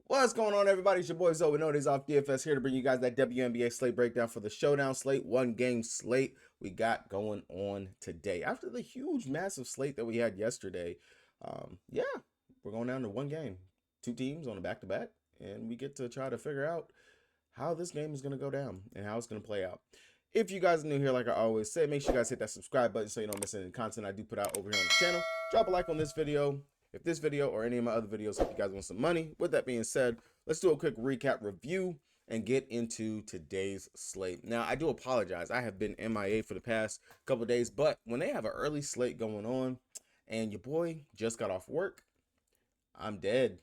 What's going on, everybody? It's your boy Zoe, no days off DFS, here to bring you guys that WNBA slate breakdown for the showdown slate, one game slate we got going on today. After the huge, massive slate that we had yesterday, yeah, we're going down to one game, two teams on a back-to-back, and we get to try to figure out how this game is going to go down and how it's going to play out. If you guys are new here, like I always say, make sure you guys hit that subscribe button so you don't miss any content I do put out over here on the channel. Drop a like on this video if this video or any of my other videos help you guys win some money. With that being said, let's do a quick recap review and get into today's slate. Now, I do apologize. I have been MIA for the past couple of days, but when they have an early slate going on and your boy just got off work, I'm dead.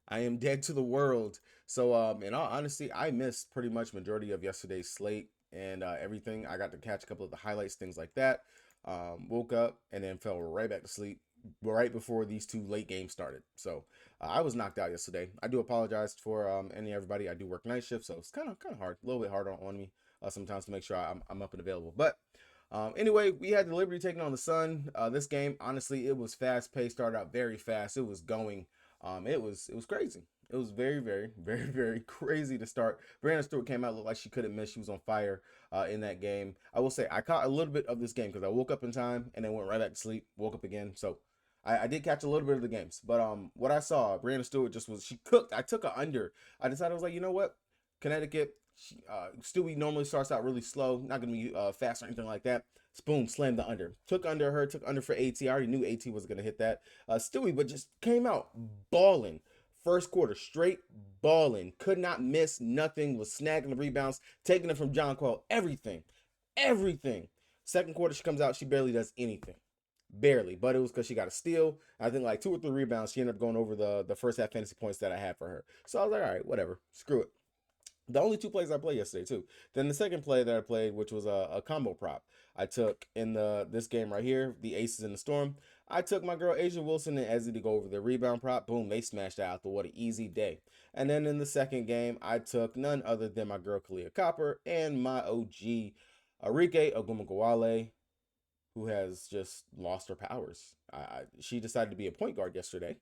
I am dead to the world. So, in all honesty, I missed pretty much majority of yesterday's slate and everything. I got to catch a couple of the highlights, things like that. Woke up and then fell right back to sleep right before these two late games started. So I was knocked out yesterday. I do apologize for everybody. I do work night shift, so it's kind of hard, a little bit harder on me sometimes to make sure I'm up and available. But anyway, we had the Liberty taking on the Sun. This game, honestly, it was fast paced. Started out very fast. It was going. It was crazy. It was very, very, very, very crazy to start. Brandon Stewart came out, looked like she couldn't miss. She was on fire in that game. I will say I caught a little bit of this game because I woke up in time and then went right back to sleep, woke up again. So I did catch a little bit of the games. But what I saw, Brandon Stewart she cooked. I took her under. I decided I was like, you know what? Connecticut, Stewie normally starts out really slow, not going to be fast or anything like that. Boom, slammed the under. Took under for AT. I already knew AT was going to hit that. Stewie, but just came out balling. First quarter, straight balling. Could not miss nothing. Was snagging the rebounds, taking it from John Quell. Everything. Second quarter, she comes out. She barely does anything. Barely. But it was because she got a steal. I think like 2 or 3 rebounds. She ended up going over the first half fantasy points that I had for her. So I was like, all right, whatever. Screw it. The only 2 plays I played yesterday too. Then the second play that I played, which was a combo prop, I took in this game right here, the Aces in the Storm. I took my girl Asia Wilson and Ezzy to go over the rebound prop. Boom, they smashed out. What an easy day. And then in the second game, I took none other than my girl Kalia Copper and my OG Arike Ogumagawale, who has just lost her powers. She decided to be a point guard yesterday,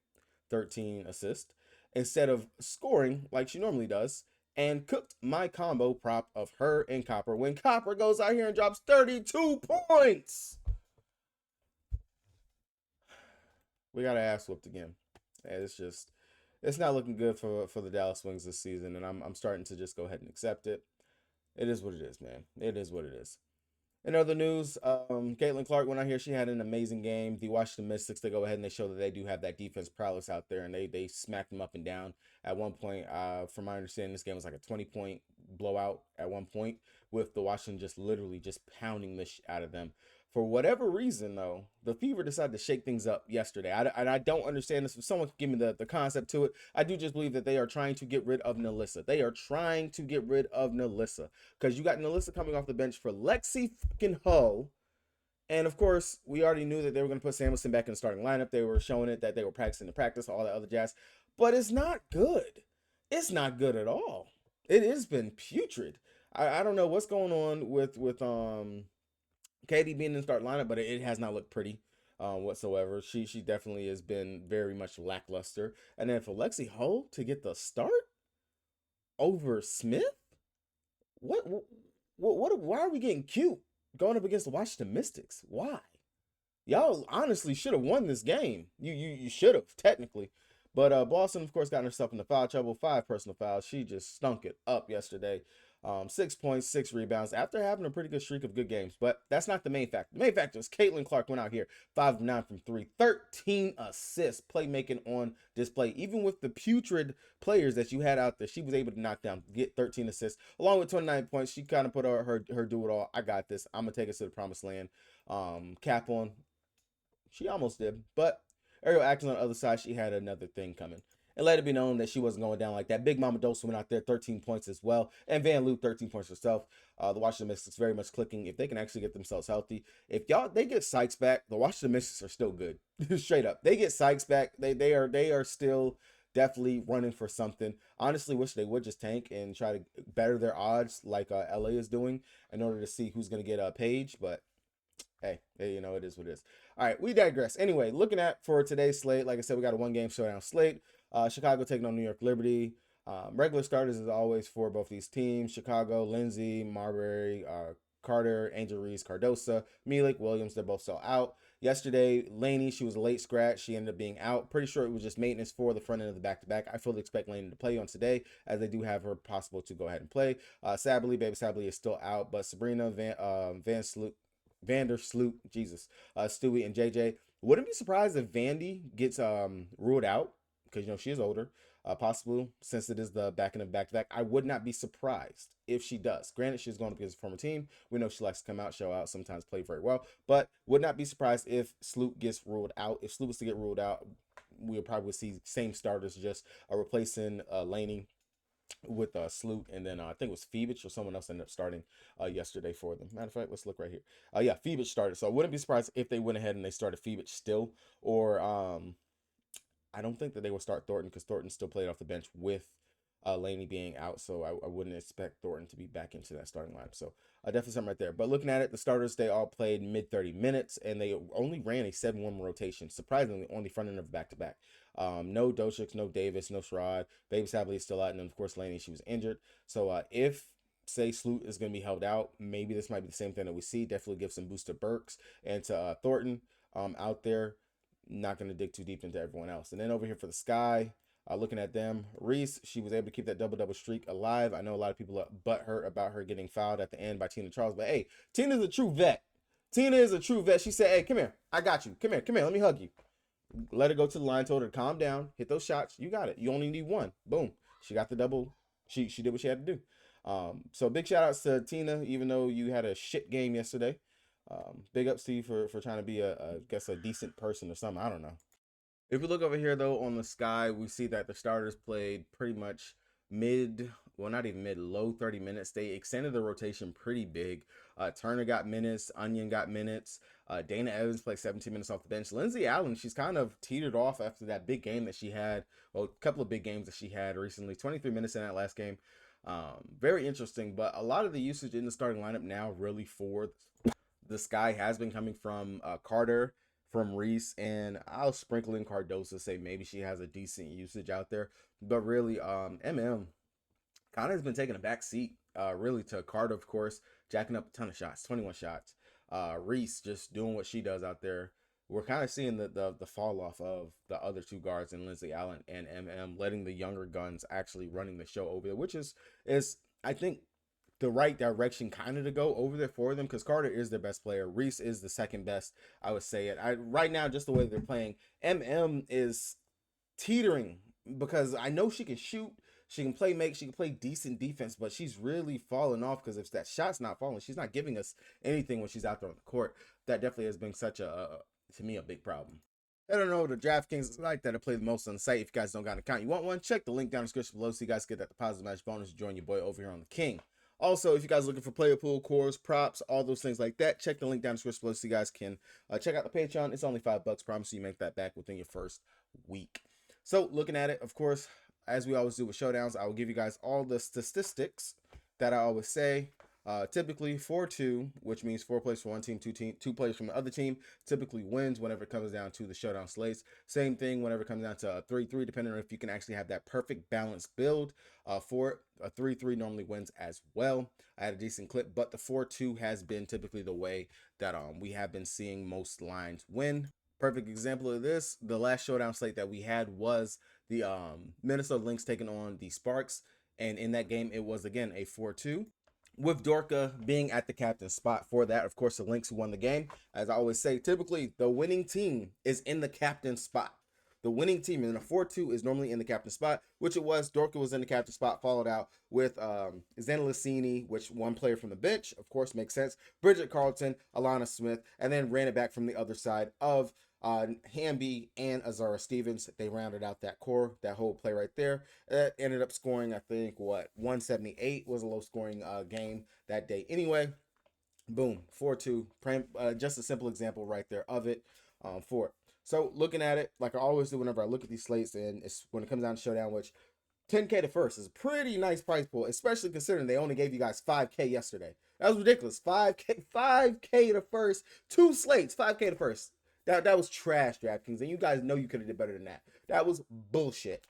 13 assists, instead of scoring like she normally does, and cooked my combo prop of her and Copper when Copper goes out here and drops 32 points. We got our ass whooped again. And it's not looking good for the Dallas Wings this season, and I'm starting to just go ahead and accept it. It is what it is, man. It is what it is. In other news, Caitlin Clark went out here. She had an amazing game. The Washington Mystics, they go ahead and they show that they do have that defense prowess out there, and they smacked them up and down. At one point, from my understanding, this game was like a 20-point blowout at one point, with the Washington just literally just pounding the out of them. For whatever reason, though, the Fever decided to shake things up yesterday. I don't understand this. If someone could give me the concept to it, I do just believe that they are trying to get rid of Nalissa. They are trying to get rid of Nalissa because you got Nalissa coming off the bench for Lexi fucking Ho. And of course, we already knew that they were going to put Samuelson back in the starting lineup. They were showing it that they were practicing the practice, all that other jazz. But it's not good. It's not good at all. It has been putrid. I don't know what's going on with Katie being in the start lineup, but it has not looked pretty whatsoever. She definitely has been very much lackluster. And then for Lexi Ho to get the start over Smith, what why are we getting cute going up against the Washington Mystics? Why? Y'all honestly should have won this game. You should have technically. But Boston, of course, got herself into foul trouble. 5 personal fouls. She just stunk it up yesterday. 6 points, 6 rebounds after having a pretty good streak of good games. But that's not the main factor. The main factor is Caitlin Clark went out here 5 of 9 from 3, 13 assists, playmaking on display. Even with the putrid players that you had out there, she was able to knock down, get 13 assists along with 29 points. She kind of put her do it all. I got this. I'm gonna take us to the promised land. Cap on. She almost did, but Ariel Atkins on the other side, she had another thing coming. And let it be known that she wasn't going down like that. Big Mama Dosa went out there, 13 points as well. And Van Loo, 13 points herself. The Washington Mystics very much clicking. If they can actually get themselves healthy. If they get Sykes back, the Washington Mystics are still good. Straight up. They get Sykes back. They are still definitely running for something. Honestly, wish they would just tank and try to better their odds like LA is doing in order to see who's going to get a Page. But hey, you know, it is what it is. All right, we digress. Anyway, looking at for today's slate, like I said, we got a 1-game showdown slate. Chicago taking on New York Liberty. Regular starters as always for both these teams. Chicago, Lindsey, Marbury, Carter, Angel Reese, Cardosa, Milik, Williams, they're both still out. Yesterday, Laney, she was a late scratch. She ended up being out. Pretty sure it was just maintenance for the front end of the back-to-back. I fully expect Laney to play on today, as they do have her possible to go ahead and play. Baby Sabley is still out, but Sabrina, Vandersloot, Jesus, Stewie, and JJ. Wouldn't be surprised if Vandy gets ruled out, because, she is older. Possible, since it is the back end of back-to-back. I would not be surprised if she does. Granted, she's going to be a former team. We know she likes to come out, show out, sometimes play very well. But would not be surprised if Sloot gets ruled out. If Sloot was to get ruled out, we'll probably see same starters, just replacing Laney with Sloot, and then I think it was Phoebich or someone else ended up starting yesterday for them. Matter of fact, let's look right here. Yeah, Phoebich started. So I wouldn't be surprised if they went ahead and they started Phoebich still, or I don't think that they will start Thornton, because Thornton still played off the bench with Laney being out, so I wouldn't expect Thornton to be back into that starting lineup. So definitely something right there. But looking at it, the starters, they all played mid 30 minutes, and they only ran a 7-1 rotation, surprisingly, on the front end of back-to-back. No Doshik, no Davis, no Sherrod. Baby Sabley is still out, and then, of course, Laney, she was injured. So if, say, Sloot is going to be held out, maybe this might be the same thing that we see. Definitely give some boost to Burks and to Thornton out there. Not going to dig too deep into everyone else. And then over here for the Sky, looking at them, Reese, she was able to keep that double-double streak alive. I know a lot of people are butthurt about her getting fouled at the end by Tina Charles, but hey, Tina's a true vet. Tina is a true vet. She said, hey, come here. I got you. Come here. Let me hug you. Let her go to the line, told her to calm down, hit those shots. You got it. You only need one. Boom. She got the double. She did what she had to do. So big shout outs to Tina, even though you had a shit game yesterday. Big ups to you for trying to be I guess a decent person or something. I don't know. If we look over here though on the Sky, we see that the starters played pretty much not even mid, low 30 minutes. They extended the rotation pretty big. Turner got minutes, Onion got minutes. Dana Evans played 17 minutes off the bench. Lindsey Allen, she's kind of teetered off after that big game that she had. Well, a couple of big games that she had recently. 23 minutes in that last game. Very interesting, but a lot of the usage in the starting lineup now really for the Sky has been coming from Carter, from Reese, and I'll sprinkle in Cardosa, say maybe she has a decent usage out there. But really, MM kind of has been taking a back seat, really, to Carter, of course, jacking up a ton of shots, 21 shots. Reese just doing what she does out there. We're kind of seeing the fall off of the other two guards in Lindsey Allen and MM, letting the younger guns actually running the show over there, which is I think the right direction kind of to go over there for them, because Carter is their best player. Reese is the second best, I would say it. Right now, just the way they're playing, MM is teetering, because I know she can shoot, she can play make, she can play decent defense, but she's really falling off, because if that shot's not falling, she's not giving us anything when she's out there on the court. That definitely has been such to me, a big problem. I don't know the DraftKings like that I play the most on the site. If you guys don't got an account, you want one, check the link down in the description below so you guys get that deposit match bonus. Join your boy over here on the King. Also, if you guys are looking for player pool, cores, props, all those things like that, check the link down in the description below so you guys can check out the Patreon. It's only $5. Promise you make that back within your first week. So, looking at it, of course, as we always do with showdowns, I will give you guys all the statistics that I always say. Typically 4-2, which means 4 players for one team, 2 players from the other team, typically wins whenever it comes down to the showdown slates. Same thing whenever it comes down to a 3-3, depending on if you can actually have that perfect balanced build for it. A 3-3 normally wins as well. I had a decent clip, but the 4-2 has been typically the way that we have been seeing most lines win. Perfect example of this, the last showdown slate that we had was the Minnesota Lynx taking on the Sparks, and in that game it was again a 4-2. With Dorka being at the captain spot for that. Of course, the Lynx who won the game. As I always say, typically the winning team is in the captain spot. The winning team in a 4-2 is normally in the captain spot, which it was. Dorka was in the captain spot, followed out with Zana Lassini, which one player from the bench, of course, makes sense. Bridget Carlton, Alana Smith, and then ran it back from the other side of Hamby and Azara Stevens. They rounded out that core, that whole play right there. Ended up scoring, I think, 178 was a low scoring game that day anyway. Boom, 4-2. Just a simple example right there of it for it. So looking at it, like I always do whenever I look at these slates, and it's when it comes down to showdown, which 10K to first is a pretty nice price pool, especially considering they only gave you guys 5K yesterday. That was ridiculous. 5K to first, 2 slates, 5K to first. That was trash, DraftKings, and you guys know you could have did better than that. That was bullshit.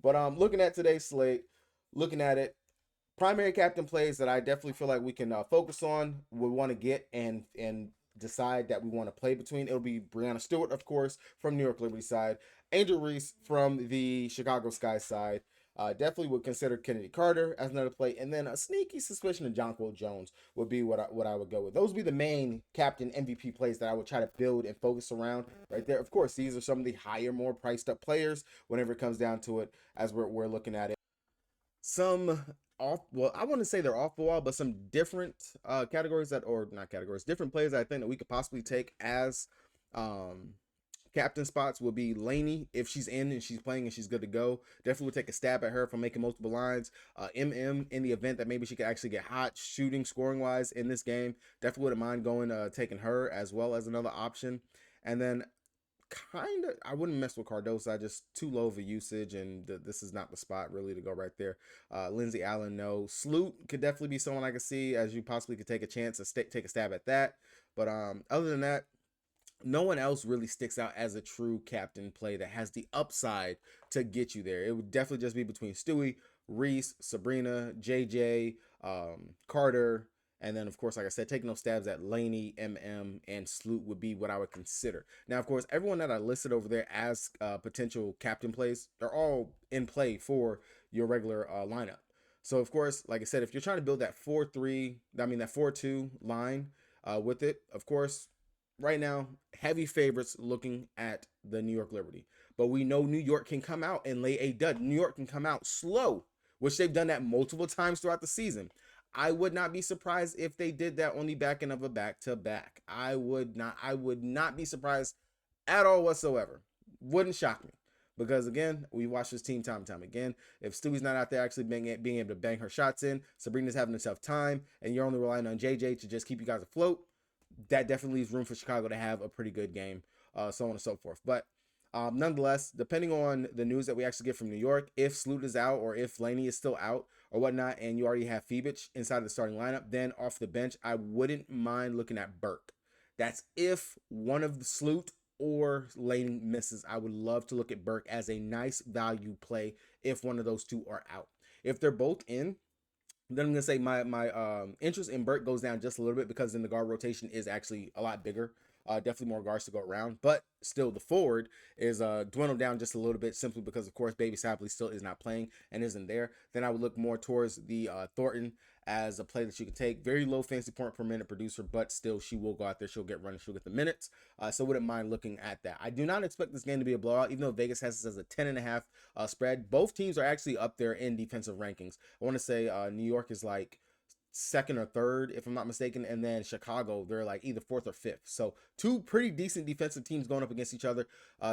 But looking at today's slate, looking at it, primary captain plays that I definitely feel like we can focus on, we want to get and decide that we want to play between. It'll be Brianna Stewart, of course, from New York Liberty side, Angel Reese from the Chicago Sky side. Definitely would consider Kennedy Carter as another play, and then a sneaky suspicion of Jonquil Jones would be what I would go with. Those would be the main captain MVP plays that I would try to build and focus around right there. Of course, these are some of the higher, more priced up players whenever it comes down to it, as we're looking at it. Some off, well, I want to say they're off the wall, but some different categories that, or not categories, different players that I think that we could possibly take as captain spots will be Laney. If she's in and she's playing and she's good to go, definitely would take a stab at her for making multiple lines. MM, in the event that maybe she could actually get hot shooting, scoring wise in this game, definitely wouldn't mind going taking her as well as another option. And then kind of, I wouldn't mess with Cardosa. Just too low of a usage, and this is not the spot really to go right there. Lindsey Allen, no. Sloot could definitely be someone I could see as you possibly could take a chance to take a stab at that. But other than that, no one else really sticks out as a true captain play that has the upside to get you there. It would definitely just be between Stewie, Reese, Sabrina, JJ, Carter, and then, of course, like I said, taking those stabs at Laney, MM, and Sloot would be what I would consider. Now, of course, everyone that I listed over there as potential captain plays, they're all in play for your regular lineup. So, of course, like I said, if you're trying to build that 4-3, I mean, that 4-2 line with it, of course, right now, heavy favorites looking at the New York Liberty. But we know New York can come out and lay a dud. New York can come out slow, which they've done that multiple times throughout the season. I would not be surprised if they did that on the back end of a back-to-back. I would not be surprised at all whatsoever. Wouldn't shock me. Because again, we watch this team time and time again. If Stewie's not out there actually being able to bang her shots in, Sabrina's having a tough time, and you're only relying on JJ to just keep you guys afloat, that definitely leaves room for Chicago to have a pretty good game, so on and so forth. But nonetheless, depending on the news that we actually get from New York, if Sloot is out or if Laney is still out or whatnot, and you already have Fibich inside the starting lineup, then off the bench, I wouldn't mind looking at Burke. That's if one of the Sloot or Laney misses. I would love to look at Burke as a nice value play if one of those two are out. If they're both in, then I'm going to say my interest in Burke goes down just a little bit because then the guard rotation is actually a lot bigger. Definitely more guards to go around, but still the forward is dwindled down just a little bit simply because, of course, Baby Sapley still is not playing and isn't there. Then I would look more towards the Thornton as a play that you could take. Very low fantasy point per minute producer, but still she will go out there. She'll get running. She'll get the minutes. So wouldn't mind looking at that. I do not expect this game to be a blowout, even though Vegas has this as a 10.5 spread. Both teams are actually up there in defensive rankings. I want to say New York is like second or third, if I'm not mistaken, and then Chicago, they're like either fourth or fifth. So two pretty decent defensive teams going up against each other.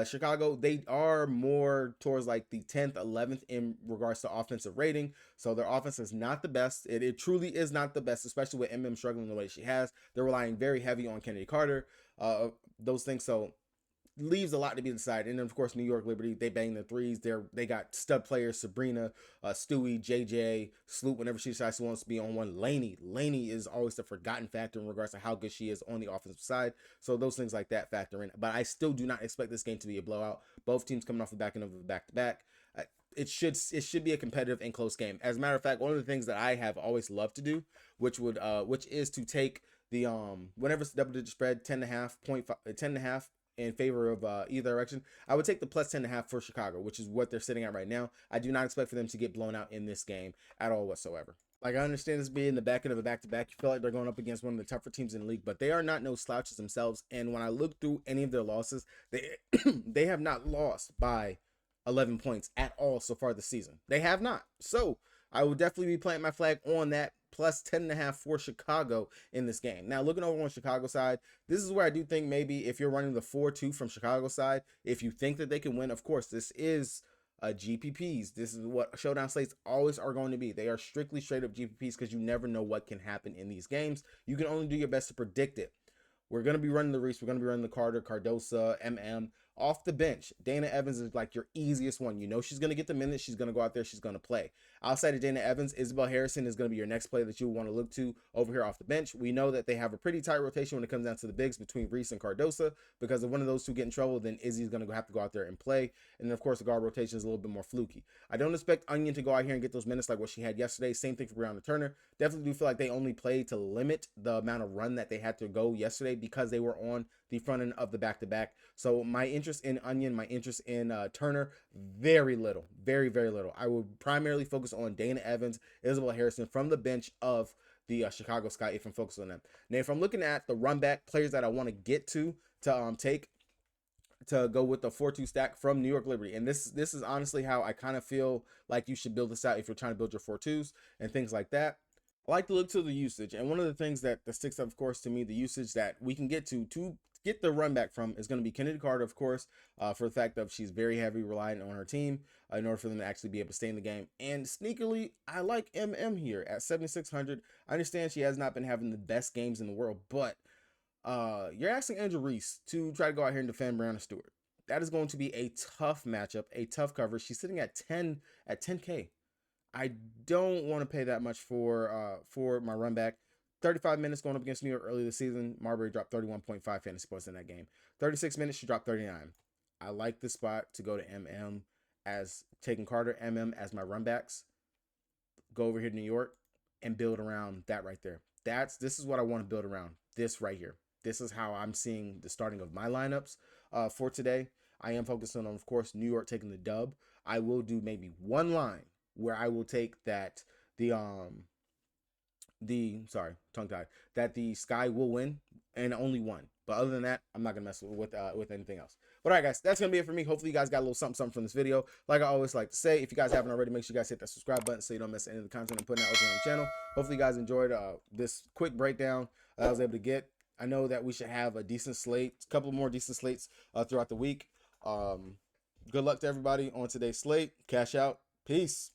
Chicago, they are more towards like the 10th, 11th in regards to offensive rating. So their offense is not the best. It truly is not the best, especially with MM struggling the way she has. They're relying very heavy on Kennedy Carter, those things. So leaves a lot to be decided. And then, of course, New York Liberty, they bang the threes. They got stud players, Sabrina, Stewie, JJ, Sloot, whenever she decides she wants to be on one. Laney is always the forgotten factor in regards to how good she is on the offensive side. So those things like that factor in. But I still do not expect this game to be a blowout. Both teams coming off the back end of a back-to-back. It should be a competitive and close game. As a matter of fact, one of the things that I have always loved to do, which is to take the whenever it's double-digit spread, 10.5 in favor of either direction, I would take the plus 10.5 for Chicago, which is what they're sitting at right now. I do not expect for them to get blown out in this game at all whatsoever. Like, I understand this being the back end of a back-to-back. You feel like they're going up against one of the tougher teams in the league, but they are not no slouches themselves. And when I look through any of their losses, they have not lost by 11 points at all so far this season. They have not. So I will definitely be planting my flag on that plus 10.5 for Chicago in this game. Now, looking over on Chicago side, this is where I do think maybe if you're running the 4-2 from Chicago side, if you think that they can win, of course, this is GPPs. This is what showdown slates always are going to be. They are strictly straight up GPPs because you never know what can happen in these games. You can only do your best to predict it. We're going to be running the Reese. We're going to be running the Carter, Cardosa, MM, Off the bench, Dana Evans is like your easiest one. You know she's going to get the minutes. She's going to go out there. She's going to play. Outside of Dana Evans, Isabel Harrison is going to be your next player that you want to look to over here off the bench. We know that they have a pretty tight rotation when it comes down to the bigs between Reese and Cardosa, because if one of those two get in trouble, then Izzy's going to have to go out there and play. And then, of course, the guard rotation is a little bit more fluky. I don't expect Onion to go out here and get those minutes like what she had yesterday. Same thing for Breonna Turner. Definitely do feel like they only played to limit the amount of run that they had to go yesterday because they were on the front end of the back-to-back. So my interest in Onion, my interest in Turner, very little, very, very little. I would primarily focus on Dana Evans, Isabel Harrison from the bench of the Chicago Sky if I'm focused on them. Now, if I'm looking at the run back players that I want to get to take to go with the 4-2 stack from New York Liberty. And this is honestly how I kind of feel like you should build this out if you're trying to build your 4-2s and things like that. I like to look to the usage. And one of the things that sticks up, of course, to me, the usage that we can get to get the run back from is going to be Kennedy Carter, of course, for the fact that she's very heavy reliant on her team in order for them to actually be able to stay in the game. And sneakily, I like here at 7,600. I understand she has not been having the best games in the world, but you're asking Angel Reese to try to go out here and defend Breonna Stewart. That is going to be a tough matchup, a tough cover. She's sitting at 10K. I don't want to pay that much for my run back. 35 minutes going up against New York early this season. Marbury dropped 31.5 fantasy points in that game. 36 minutes, she dropped 39. I like this spot to go to as taking Carter, as my run backs. Go over here to New York and build around that right there. This is what I want to build around. This right here. This is how I'm seeing the starting of my lineups for today. I am focusing on, of course, New York taking the dub. I will do maybe one line where I will take that that the Sky will win, and only one. But other than that, I'm not gonna mess with anything else. But all right, guys, that's gonna be it for me. Hopefully you guys got a little something from this video. Like I always like to say, if you guys haven't already, make sure you guys hit that subscribe button so you don't miss any of the content I'm putting out over on the channel. Hopefully you guys enjoyed this quick breakdown that I was able to get. I know that we should have a decent slate, a couple more decent slates throughout the week. Good luck to everybody on today's slate. Cash out. Peace.